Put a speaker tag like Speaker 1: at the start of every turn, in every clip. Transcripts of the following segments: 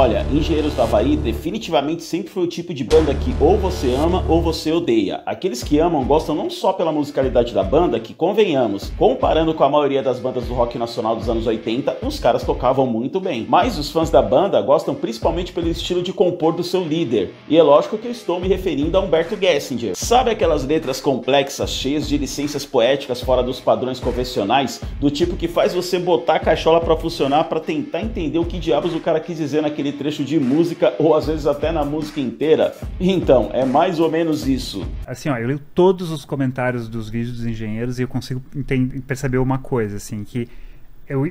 Speaker 1: Olha, Engenheiros do Havaí definitivamente sempre foi o tipo de banda que ou você ama ou você odeia. Aqueles que amam gostam não só pela musicalidade da banda, que convenhamos, comparando com a maioria das bandas do rock nacional dos anos 80, os caras tocavam muito bem. Mas os fãs da banda gostam principalmente pelo estilo de compor do seu líder. E é lógico que eu estou me referindo a Humberto Gessinger. Sabe aquelas letras complexas, cheias de licenças poéticas fora dos padrões convencionais, do tipo que faz você botar a cachola pra funcionar pra tentar entender o que diabos o cara quis dizer naquele trecho de música, ou às vezes até na música inteira? Então, é mais ou menos isso.
Speaker 2: Assim, ó, eu leio todos os comentários dos vídeos dos engenheiros e eu consigo perceber uma coisa, assim, que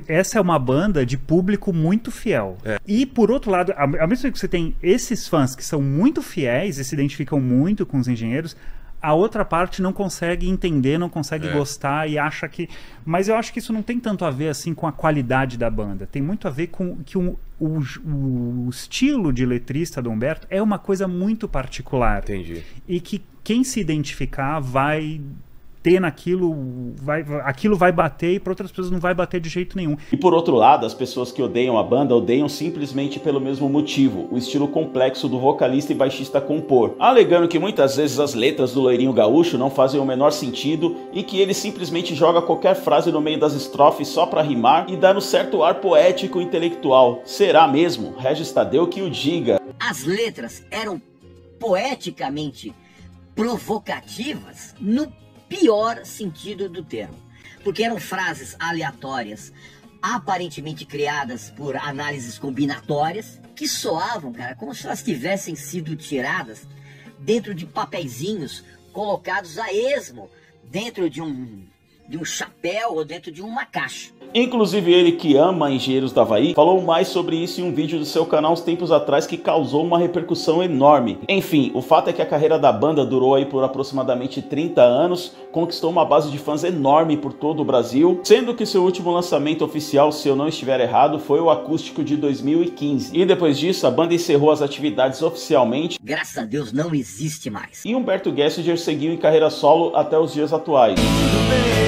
Speaker 2: essa é uma banda de público muito fiel. E, por outro lado, ao mesmo tempo que você tem esses fãs que são muito fiéis e se identificam muito com os engenheiros, a outra parte não consegue entender, não consegue gostar e acha que... Mas eu acho que isso não tem tanto a ver assim com a qualidade da banda. Tem muito a ver com que o estilo de letrista do Humberto é uma coisa muito particular.
Speaker 3: Entendi.
Speaker 2: E que quem se identificar vai ter naquilo, aquilo vai bater e para outras pessoas não vai bater de jeito nenhum.
Speaker 1: E por outro lado, as pessoas que odeiam a banda odeiam simplesmente pelo mesmo motivo, o estilo complexo do vocalista e baixista compor, alegando que muitas vezes as letras do Loirinho Gaúcho não fazem o menor sentido e que ele simplesmente joga qualquer frase no meio das estrofes só pra rimar e dar um certo ar poético e intelectual. Será mesmo? Regis Tadeu que o diga.
Speaker 4: As letras eram poeticamente provocativas no pior sentido do termo, porque eram frases aleatórias, aparentemente criadas por análises combinatórias, que soavam, cara, como se elas tivessem sido tiradas dentro de papeizinhos colocados a esmo dentro de um chapéu ou dentro de uma caixa.
Speaker 1: Inclusive ele, que ama Engenheiros do Havaí, falou mais sobre isso em um vídeo do seu canal uns tempos atrás que causou uma repercussão enorme. Enfim, o fato é que a carreira da banda durou aí por aproximadamente 30 anos, conquistou uma base de fãs enorme por todo o Brasil, sendo que seu último lançamento oficial, se eu não estiver errado, foi o acústico de 2015. E depois disso, a banda encerrou as atividades oficialmente.
Speaker 4: Graças a Deus não existe mais.
Speaker 1: E Humberto Gessinger seguiu em carreira solo até os dias atuais.
Speaker 5: Tudo bem,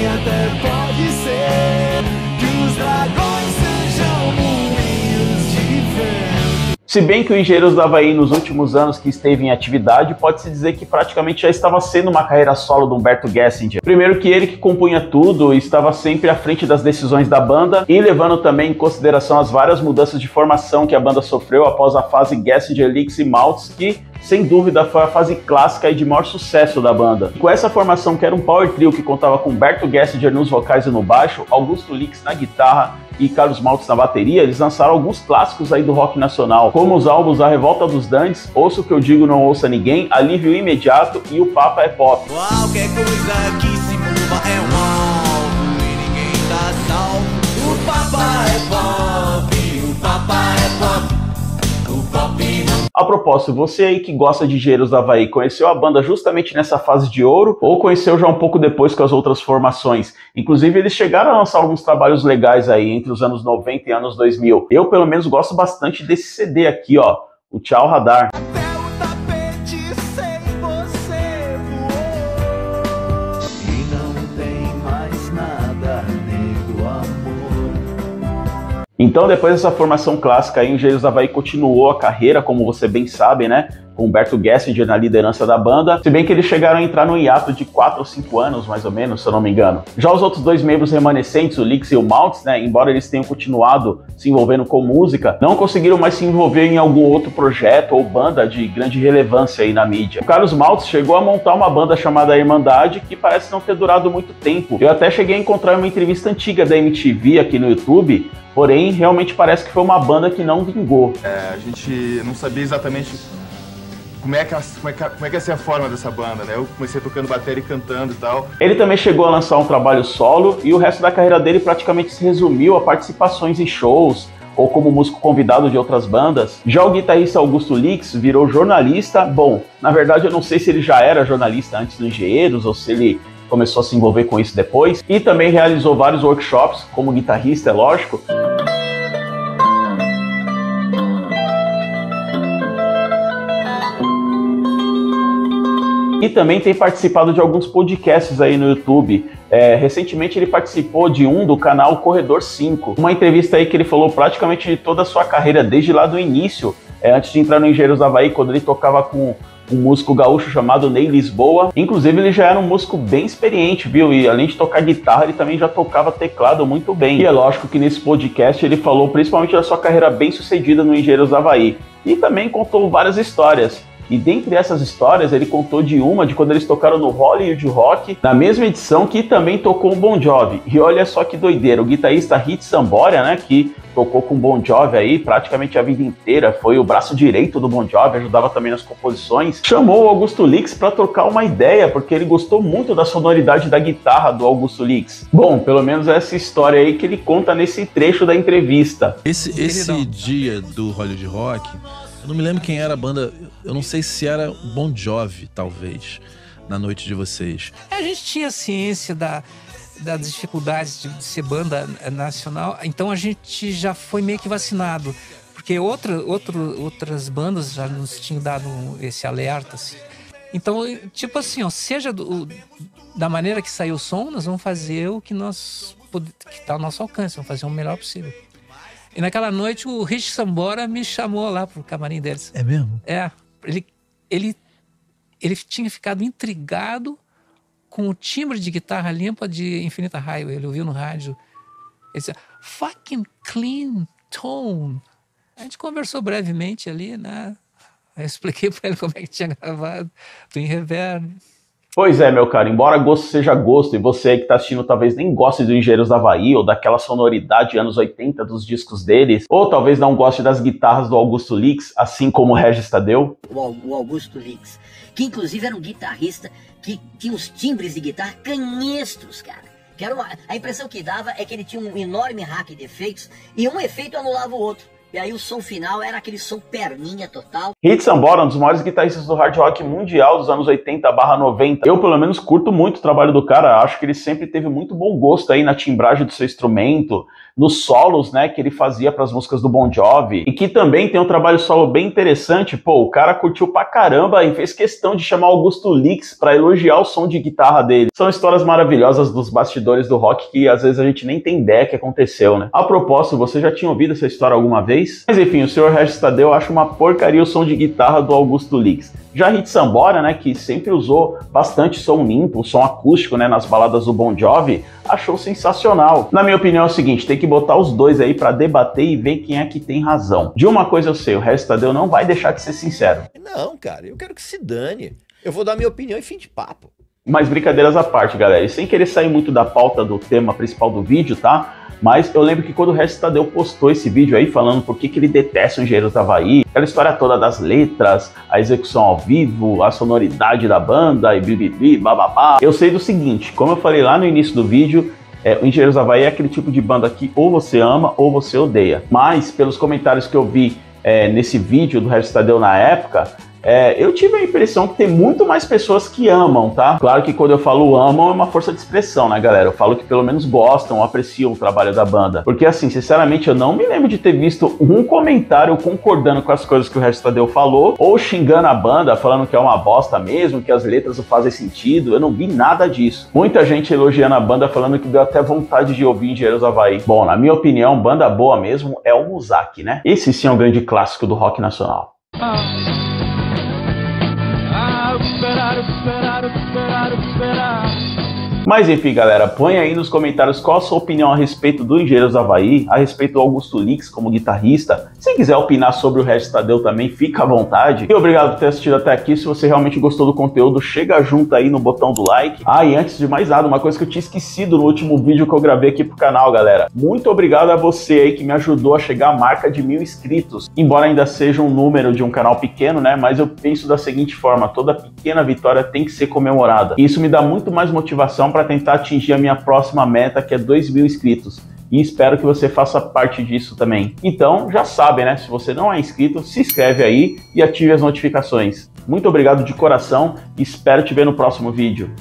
Speaker 5: até pode ser que os dragões sejam moinhos de vento.
Speaker 1: Se bem que o Engenheiros do Havaí nos últimos anos que esteve em atividade, pode-se dizer que praticamente já estava sendo uma carreira solo do Humberto Gessinger. Primeiro que ele que compunha tudo, estava sempre à frente das decisões da banda e levando também em consideração as várias mudanças de formação que a banda sofreu após a fase Gessinger, Lix e Maltz, que sem dúvida foi a fase clássica e de maior sucesso da banda. Com essa formação, que era um power trio que contava com Humberto Gessinger nos vocais e no baixo, Augusto Lix na guitarra e Carlos Maltz na bateria, eles lançaram alguns clássicos aí do rock nacional, como os álbuns A Revolta dos Dantes, Ouça o que eu digo, não ouça ninguém, Alívio Imediato e O Papa é Pop.
Speaker 5: Qualquer coisa que se mova é um alvo e ninguém tá salvo. O Papa é pop, o Papa é pop, o pop não...
Speaker 1: A propósito, você aí que gosta de Engenheiros do Havaí, conheceu a banda justamente nessa fase de ouro ou conheceu já um pouco depois com as outras formações? Inclusive eles chegaram a lançar alguns trabalhos legais aí entre os anos 90 e anos 2000. Eu pelo menos gosto bastante desse CD aqui, ó, o Tchau Radar.
Speaker 5: Até o tapete sem você voou e não tem mais nada além do amor.
Speaker 1: Então, depois dessa formação clássica, aí, o Engenheiros do Havaí continuou a carreira, como você bem sabe, né? Com Humberto Gessinger na liderança da banda, se bem que eles chegaram a entrar no hiato de 4 ou 5 anos, mais ou menos, se eu não me engano. Já os outros dois membros remanescentes, o Lix e o Maltz, né, embora eles tenham continuado se envolvendo com música, não conseguiram mais se envolver em algum outro projeto ou banda de grande relevância aí na mídia. O Carlos Maltz chegou a montar uma banda chamada Irmandade, que parece não ter durado muito tempo. Eu até cheguei a encontrar uma entrevista antiga da MTV aqui no YouTube, porém, realmente parece que foi uma banda que não vingou.
Speaker 6: A gente não sabia exatamente como é que ia ser a forma dessa banda, né? Eu comecei tocando bateria e cantando e tal.
Speaker 1: Ele também chegou a lançar um trabalho solo e o resto da carreira dele praticamente se resumiu a participações em shows ou como músico convidado de outras bandas. Já o guitarrista Augusto Lix virou jornalista. Bom, na verdade eu não sei se ele já era jornalista antes do Engenheiros ou se ele começou a se envolver com isso depois. E também realizou vários workshops como guitarrista, é lógico. E também tem participado de alguns podcasts aí no YouTube. Recentemente ele participou do canal Corredor 5, uma entrevista aí que ele falou praticamente de toda a sua carreira, desde lá do início, antes de entrar no Engenheiros do Havaí, quando ele tocava com um músico gaúcho chamado Ney Lisboa. Inclusive ele já era um músico bem experiente, viu? E além de tocar guitarra, ele também já tocava teclado muito bem. E é lógico que nesse podcast ele falou principalmente da sua carreira bem sucedida no Engenheiros do Havaí. E também contou várias histórias. E dentre essas histórias, ele contou de quando eles tocaram no Hollywood Rock, na mesma edição que também tocou o Bon Jovi. E olha só que doideira, o guitarrista Hit Sambora, né, que tocou com o Bon Jovi aí praticamente a vida inteira, foi o braço direito do Bon Jovi, ajudava também nas composições, chamou o Augusto Lix para trocar uma ideia, porque ele gostou muito da sonoridade da guitarra do Augusto Lix. Bom, pelo menos essa história aí que ele conta nesse trecho da entrevista.
Speaker 3: Esse dia do Hollywood Rock, eu não me lembro quem era a banda, eu não sei se era Bon Jovi, talvez, na noite de vocês.
Speaker 7: A gente tinha ciência das dificuldades de ser banda nacional, então a gente já foi meio que vacinado, porque outras bandas já nos tinham dado esse alerta. Assim. Então, tipo assim, ó, seja da maneira que saiu o som, nós vamos fazer o que está ao nosso alcance, vamos fazer o melhor possível. E naquela noite o Hit Sambora me chamou lá pro camarim deles.
Speaker 3: É mesmo?
Speaker 7: É. Ele tinha ficado intrigado com o timbre de guitarra limpa de Infinita Highway. Ele ouviu no rádio. Ele disse, fucking clean tone. A gente conversou brevemente ali, né? Eu expliquei pra ele como é que tinha gravado Twin Reverb.
Speaker 1: Pois é, meu caro, embora gosto seja gosto, e você aí que tá assistindo talvez nem goste do Engenheiros do Havaí, ou daquela sonoridade anos 80 dos discos deles, ou talvez não goste das guitarras do Augusto Lix, assim como o Regis Tadeu.
Speaker 4: O Augusto Lix, que inclusive era um guitarrista que tinha uns timbres de guitarra canhestros, cara. Que era a impressão que dava é que ele tinha um enorme rack de efeitos, e um efeito anulava o outro. E aí o som final era aquele som perninha total.
Speaker 1: Hit Sambora, um dos maiores guitarristas do hard rock mundial dos anos 80/90. Eu, pelo menos, curto muito o trabalho do cara. Acho que ele sempre teve muito bom gosto aí na timbragem do seu instrumento, nos solos, né, que ele fazia para as músicas do Bon Jovi. E que também tem um trabalho solo bem interessante. Pô, o cara curtiu pra caramba e fez questão de chamar Augusto Lix para elogiar o som de guitarra dele. São histórias maravilhosas dos bastidores do rock que às vezes a gente nem tem ideia que aconteceu, né? A propósito, você já tinha ouvido essa história alguma vez? Mas enfim, o Sr. Regis Tadeu acha uma porcaria o som de guitarra do Augusto Lix. Já Hit Sambora, né, que sempre usou bastante som limpo, som acústico, né, nas baladas do Bon Jovi, achou sensacional. Na minha opinião é o seguinte, tem que botar os dois aí pra debater e ver quem é que tem razão. De uma coisa eu sei, o Regis Tadeu não vai deixar de ser sincero.
Speaker 8: Não, cara, eu quero que se dane. Eu vou dar minha opinião e fim de papo.
Speaker 1: Mas brincadeiras à parte, galera, e sem querer sair muito da pauta do tema principal do vídeo, tá? Mas eu lembro que quando o Regis Tadeu postou esse vídeo aí falando por que ele detesta o Engenheiros do Havaí, aquela história toda das letras, a execução ao vivo, a sonoridade da banda e bibibi, bababá. Eu sei do seguinte, como eu falei lá no início do vídeo, o Engenheiros do Havaí é aquele tipo de banda que ou você ama ou você odeia. Mas pelos comentários que eu vi nesse vídeo do Regis Tadeu na época, eu tive a impressão que tem muito mais pessoas que amam, tá? Claro que quando eu falo amam é uma força de expressão, né, galera? Eu falo que pelo menos gostam, apreciam o trabalho da banda. Porque assim, sinceramente, eu não me lembro de ter visto um comentário concordando com as coisas que o Regis Tadeu falou, ou xingando a banda, falando que é uma bosta mesmo, que as letras não fazem sentido. Eu não vi nada disso. Muita gente elogiando a banda, falando que deu até vontade de ouvir Engenheiros do Havaí. Bom, na minha opinião, banda boa mesmo é o Muzak, né? Esse sim é um grande clássico do rock nacional. Mas enfim, galera, põe aí nos comentários qual a sua opinião a respeito do Engenheiros do Havaí, a respeito do Augusto Lix como guitarrista. Se quiser opinar sobre o Regis Tadeu também, fica à vontade. E obrigado por ter assistido até aqui. Se você realmente gostou do conteúdo, chega junto aí no botão do like. Ah, e antes de mais nada, uma coisa que eu tinha esquecido no último vídeo que eu gravei aqui pro canal, galera. Muito obrigado a você aí que me ajudou a chegar à marca de 1000 inscritos. Embora ainda seja um número de um canal pequeno, né, mas eu penso da seguinte forma, toda pequena vitória tem que ser comemorada. E isso me dá muito mais motivação para tentar atingir a minha próxima meta, que é 2000 inscritos. E espero que você faça parte disso também. Então, já sabe, né? Se você não é inscrito, se inscreve aí e ative as notificações. Muito obrigado de coração e espero te ver no próximo vídeo.